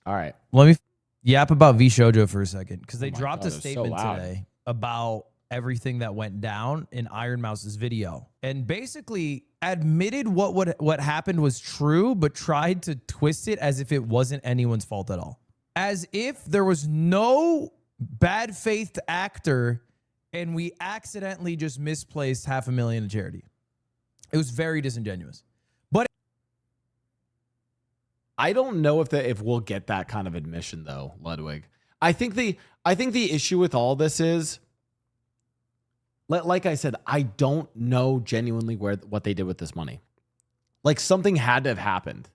All right. Let me yap about V Shoujo for a second because they dropped God, a it's so statement loud. today about everything that went down in Iron Mouse's video and basically admitted what happened was true, but tried to twist it as if it wasn't anyone's fault at all. As if there was no bad faith actor and we accidentally just misplaced $500,000 in charity. It was very disingenuous. But I don't know if we'll get that kind of admission though, Ludwig. I think the issue with all this is, like I said, I don't know genuinely what they did with this money. Like something had to have happened.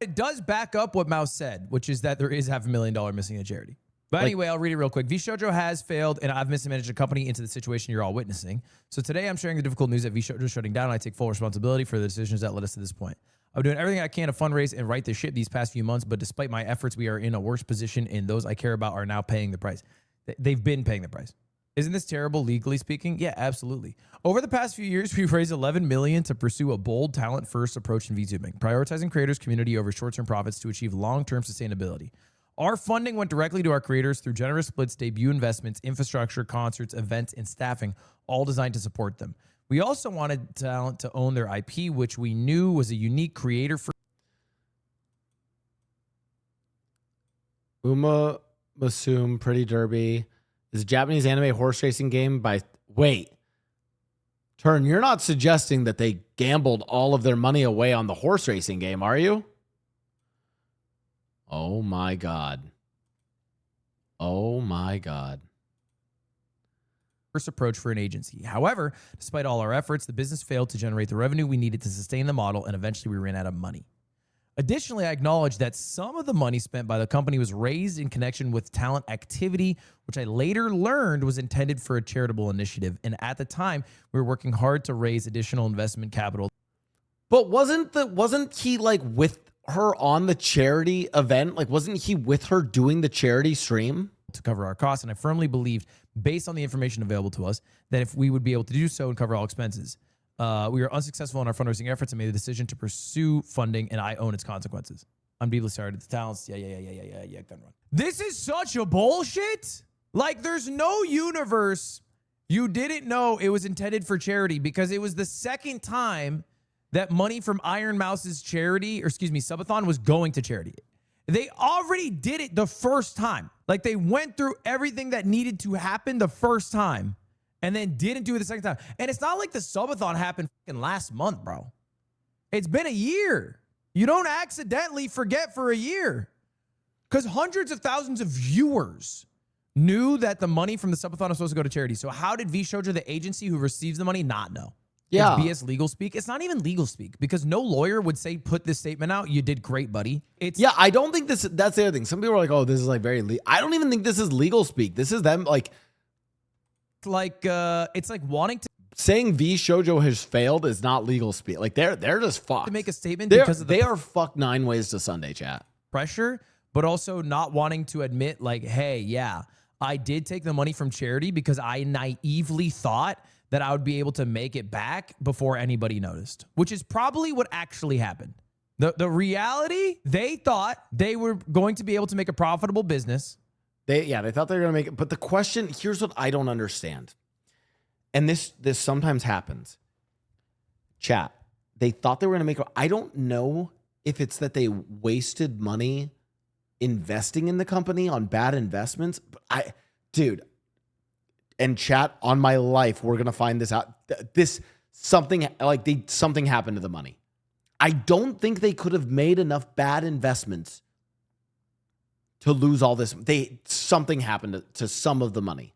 it does back up what Mouse said, which is that there is $500,000 missing in charity. But anyway, I'll read it real quick. V Shoujo has failed, and I've mismanaged a company into the situation you're all witnessing. So today I'm sharing the difficult news that V Shoujo is shutting down, and I take full responsibility for the decisions that led us to this point. I'm doing everything I can to fundraise and right this ship these past few months, but despite my efforts, we are in a worse position, and those I care about are now paying the price. They've been paying the price. Isn't this terrible, legally speaking? Yeah, absolutely. Over the past few years, we've raised $11 million to pursue a bold, talent-first approach in VTubing, prioritizing creators' community over short-term profits to achieve long-term sustainability. Our funding went directly to our creators through generous splits, debut investments, infrastructure, concerts, events, and staffing, all designed to support them. We also wanted talent to own their IP, which we knew was a unique creator for. Uma Musume Pretty Derby is a Japanese anime horse racing game by... Wait. Turn, you're not suggesting that they gambled all of their money away on the horse racing game, are you? Oh my God. Oh my God. First approach for an agency. However, despite all our efforts, the business failed to generate the revenue we needed to sustain the model, and eventually we ran out of money. Additionally, I acknowledge that some of the money spent by the company was raised in connection with talent activity, which I later learned was intended for a charitable initiative. And at the time, we were working hard to raise additional investment capital. But wasn't he like with her on the charity event? Like, wasn't he with her doing the charity stream? To cover our costs, and I firmly believed, based on the information available to us, that if we would be able to do so and cover all expenses. We were unsuccessful in our fundraising efforts and made the decision to pursue funding, and I own its consequences. I'm deeply sorry to the talents. Yeah, gun run. This is such a bullshit. Like, there's no universe you didn't know it was intended for charity, because it was the second time that money from Iron Mouse's charity, or excuse me, subathon was going to charity. They already did it the first time. Like, they went through everything that needed to happen the first time and then didn't do it the second time. And it's not like the subathon happened fucking last month, bro. It's been a year. You don't accidentally forget for a year, because hundreds of thousands of viewers knew that the money from the subathon was supposed to go to charity. So how did V Shoujo, the agency who receives the money, not know? Yeah. It's BS legal speak. It's not even legal speak, because no lawyer would say, put this statement out. You did great, buddy. Yeah, I don't think that's the other thing. Some people are like, oh, this is like very I don't even think this is legal speak. This is them like it's like wanting to saying V Shoujo has failed is not legal speak. Like they're just fucked. make a statement They're, because of they are fucked 9 ways to Sunday, chat. pressure, but also not wanting to admit, like, hey, yeah, I did take the money from charity because I naively thought that I would be able to make it back before anybody noticed, which is probably what actually happened. The reality, they thought they were going to be able to make a profitable business. They thought they were gonna make it. But the question, here's what I don't understand. And this sometimes happens. Chat. They thought they were gonna make it. I don't know if it's that they wasted money investing in the company on bad investments. But and chat, on my life, we're gonna find this out. Something happened to the money. I don't think they could have made enough bad investments to lose all this. Something happened to some of the money.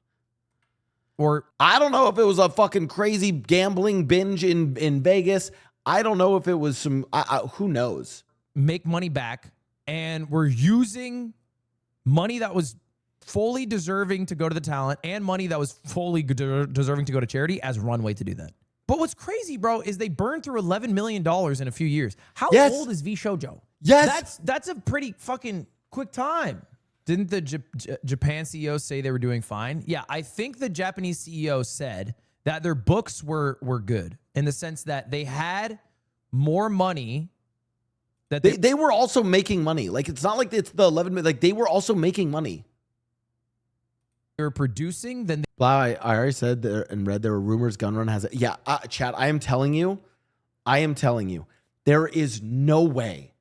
Or I don't know if it was a fucking crazy gambling binge in Vegas. I don't know if it was some, who knows? make money back, and we're using money that was fully deserving to go to the talent and money that was fully deserving to go to charity as runway to do that. But what's crazy, bro, is they burned through $11 million in a few years. How old is V Shoujo? Yes. That's a pretty fucking quick time. Didn't the Japan CEO say they were doing fine? Yeah, I think the Japanese CEO said that their books were good, in the sense that they had more money that They were also making money. Like, it's not like it's the 11 million. Like, they were also making money. they were producing, then Blau, I already said there and read there were rumors Gunrun has it. Yeah, Chad, I am telling you, there is no way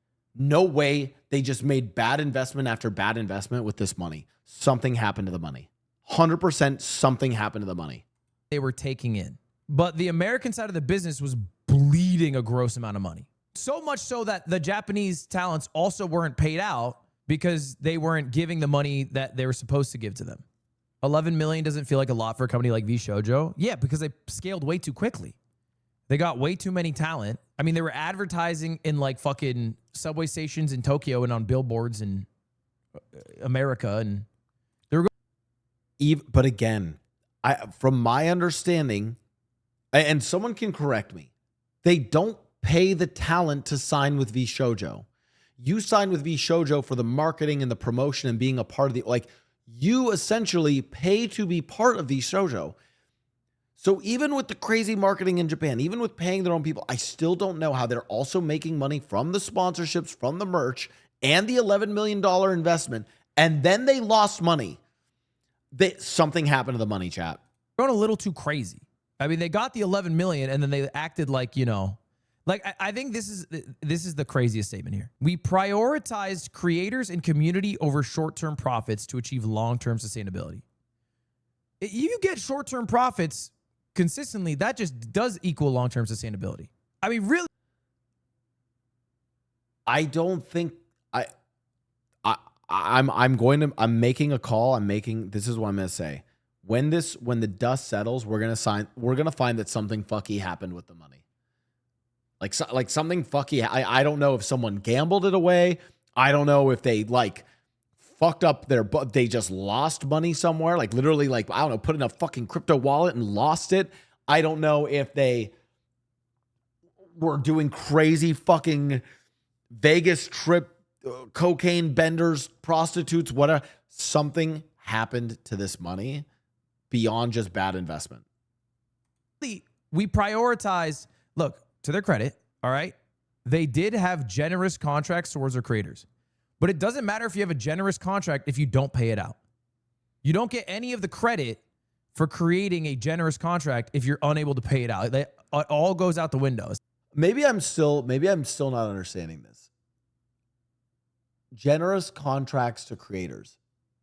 they just made bad investment after bad investment with this money. Something happened to the money. 100% something happened to the money. they were taking in. But the American side of the business was bleeding a gross amount of money. So much so that the Japanese talents also weren't paid out because they weren't giving the money that they were supposed to give to them. 11 million doesn't feel like a lot for a company like V Shoujo. Yeah, because they scaled way too quickly. They got way too many talent. I mean, they were advertising in like fucking subway stations in Tokyo and on billboards in America, and they were But again, from my understanding, and someone can correct me, they don't pay the talent to sign with V Shoujo. You sign with V Shoujo for the marketing and the promotion and being a part of the, like, you essentially pay to be part of V Shoujo. So even with the crazy marketing in Japan, even with paying their own people, I still don't know how they're also making money from the sponsorships, from the merch, and the $11 million investment, and then they lost money. Something happened to the money, chat. going a little too crazy. I mean, they got the 11 million and then they acted like, like I think this is the craziest statement here. We prioritized creators and community over short-term profits to achieve long-term sustainability. You get short-term profits consistently, that just does equal long-term sustainability. I mean, really. I don't think I'm making a call. This is what I'm going to say. When the dust settles, we're going to find that something fucky happened with the money. Like something fucky. I don't know if someone gambled it away. I don't know if they fucked up they just lost money somewhere. Like literally, I don't know, put in a fucking crypto wallet and lost it. I don't know if they were doing crazy fucking Vegas trip, cocaine benders, prostitutes, whatever. Something happened to this money beyond just bad investment. We prioritized, look, to their credit, all right, they did have generous contracts towards their creators. But it doesn't matter if you have a generous contract if you don't pay it out. You don't get any of the credit for creating a generous contract if you're unable to pay it out. It all goes out the window. Maybe I'm still not understanding this. Generous contracts to creators.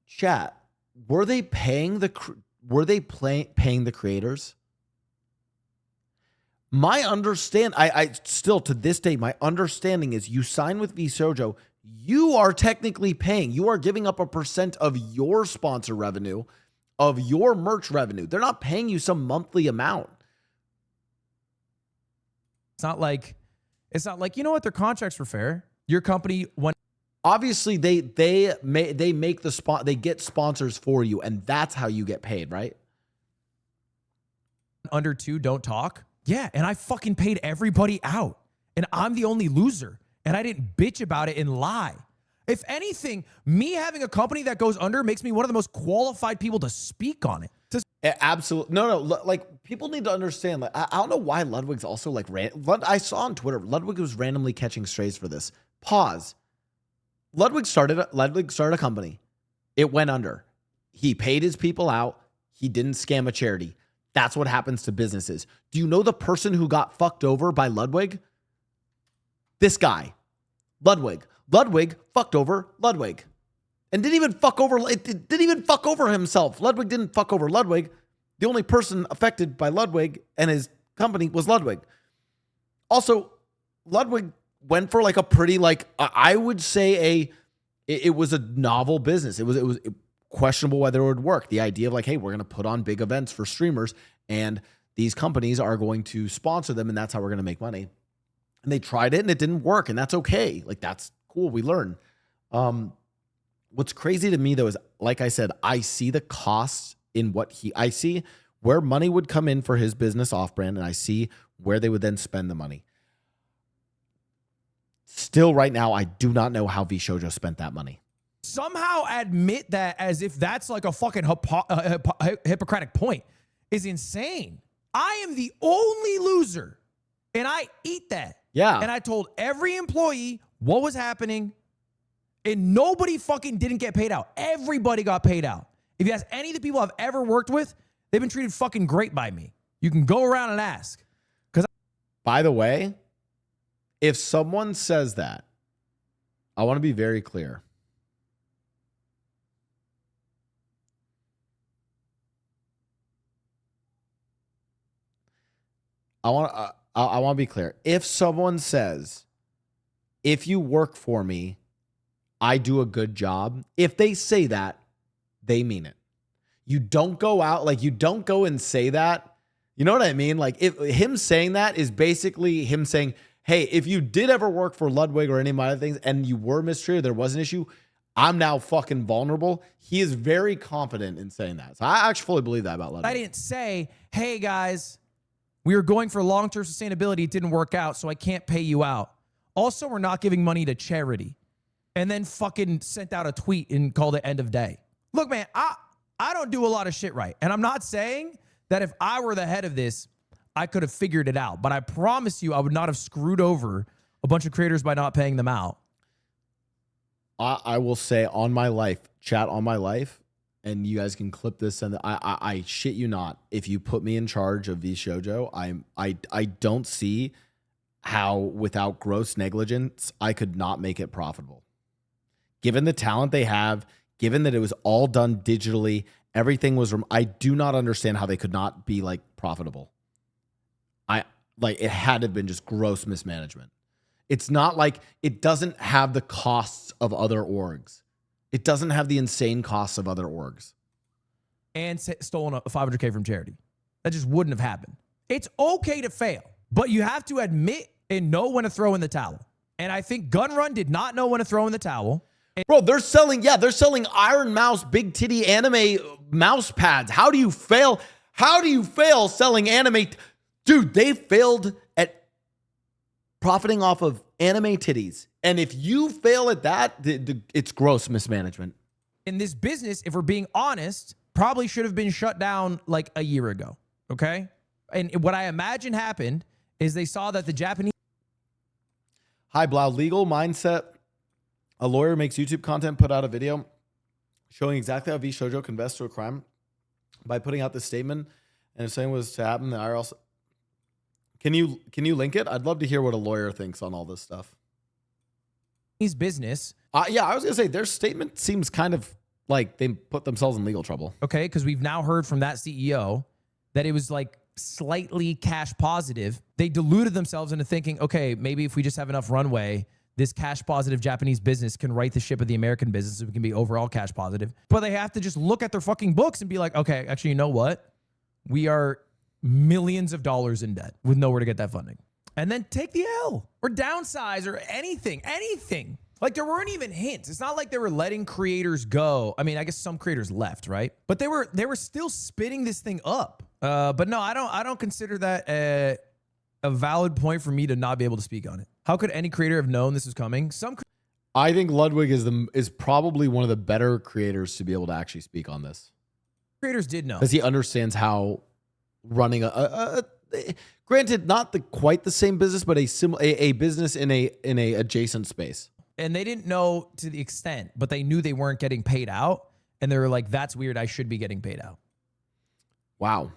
Chat, were they paying the creators? I still to this day, my understanding is you sign with V Shoujo, you are technically paying. You are giving up a % of your sponsor revenue, of your merch revenue. They're not paying you some monthly amount. It's not like, you know what, their contracts were fair. Your company went. Obviously, they get sponsors for you, and that's how you get paid, right? Under 2, don't talk. Yeah, and I fucking paid everybody out, and I'm the only loser, and I didn't bitch about it and lie. If anything, me having a company that goes under makes me one of the most qualified people to speak on it. Absolutely. No. Like, people need to understand. Like, I don't know why Ludwig's also I saw on Twitter, Ludwig was randomly catching strays for this. Pause. Ludwig started a company. It went under. He paid his people out. He didn't scam a charity. That's what happens to businesses. Do you know the person who got fucked over by Ludwig? This guy. Ludwig. Ludwig fucked over Ludwig. And didn't even fuck over himself. Ludwig didn't fuck over Ludwig. The only person affected by Ludwig and his company was Ludwig. Also, Ludwig went for a pretty, I would say it was a novel business. It was questionable whether it would work. The idea of hey, we're going to put on big events for streamers and these companies are going to sponsor them and that's how we're going to make money. And they tried it and it didn't work, and that's okay. That's cool. We learn. What's crazy to me though is, like I said, I see the costs in I see where money would come in for his business off brand, and I see where they would then spend the money. Still right now, I do not know how V Shoujo spent that money. Somehow admit that as if that's a fucking Hippocratic point is insane. I am the only loser, and I eat that. Yeah. And I told every employee what was happening, and nobody fucking didn't get paid out. Everybody got paid out. If you ask any of the people I've ever worked with, they've been treated fucking great by me. You can go around and ask. By the way, if someone says that, I want to be very clear. I want to be clear. If someone says, if you work for me, I do a good job. If they say that, they mean it. You don't go out, like you don't go and say that. You know what I mean? Like if him saying that is basically him saying, hey, if you did ever work for Ludwig or any of my other things and you were mistreated, there was an issue, I'm now fucking vulnerable. He is very confident in saying that. So I actually fully believe that about Ludwig. I didn't say, hey guys, we were going for long-term sustainability. It didn't work out, so I can't pay you out. Also, we're not giving money to charity. And then fucking sent out a tweet and called it end of day. Look, man, I don't do a lot of shit right. And I'm not saying that if I were the head of this, I could have figured it out. But I promise you, I would not have screwed over a bunch of creators by not paying them out. I will say on my life, chat on my life, and you guys can clip this. And I shit you not. If you put me in charge of V Shoujo, I don't see how without gross negligence, I could not make it profitable. Given the talent they have, given that it was all done digitally, everything was, I do not understand how they could not be like profitable. It had to have been just gross mismanagement. It's not like it doesn't have the costs of other orgs. It doesn't have the insane costs of other orgs. And stolen a $500K from charity. That just wouldn't have happened. It's okay to fail, but you have to admit and know when to throw in the towel. And I think Gun Run did not know when to throw in the towel. Bro, they're selling Iron Mouse, big titty anime mouse pads. How do you fail? How do you fail selling anime? Dude, they failed at profiting off of anime titties. And if you fail at that, it's gross mismanagement. In this business, if we're being honest, probably should have been shut down like a year ago. Okay? And what I imagine happened is they saw that the Japanese... Hi, Blau. Legal mindset. A lawyer makes YouTube content, put out a video showing exactly how V Shoujo confessed to a crime by putting out this statement. And if something was to happen, the IRL... Can you link it? I'd love to hear what a lawyer thinks on all this stuff. Business. Yeah, I was going to say their statement seems kind of like they put themselves in legal trouble. Okay, because we've now heard from that CEO that it was like slightly cash positive. They deluded themselves into thinking, okay, maybe if we just have enough runway, this cash positive Japanese business can right the ship of the American business so we can be overall cash positive. But they have to just look at their fucking books and be like, okay, actually, you know what? We are millions of dollars in debt with nowhere to get that funding. And then take the L or downsize or anything. Like there weren't even hints. It's not like they were letting creators go. I mean, I guess some creators left, right? But they were still spitting this thing up. But no, I don't consider that a valid point for me to not be able to speak on it. How could any creator have known this was coming? I think Ludwig is probably one of the better creators to be able to actually speak on this. Creators did know because he understands how running granted not quite the same business, but a business in a adjacent space. And they didn't know to the extent, but they knew they weren't getting paid out, and they were like, "That's weird. I should be getting paid out." Wow.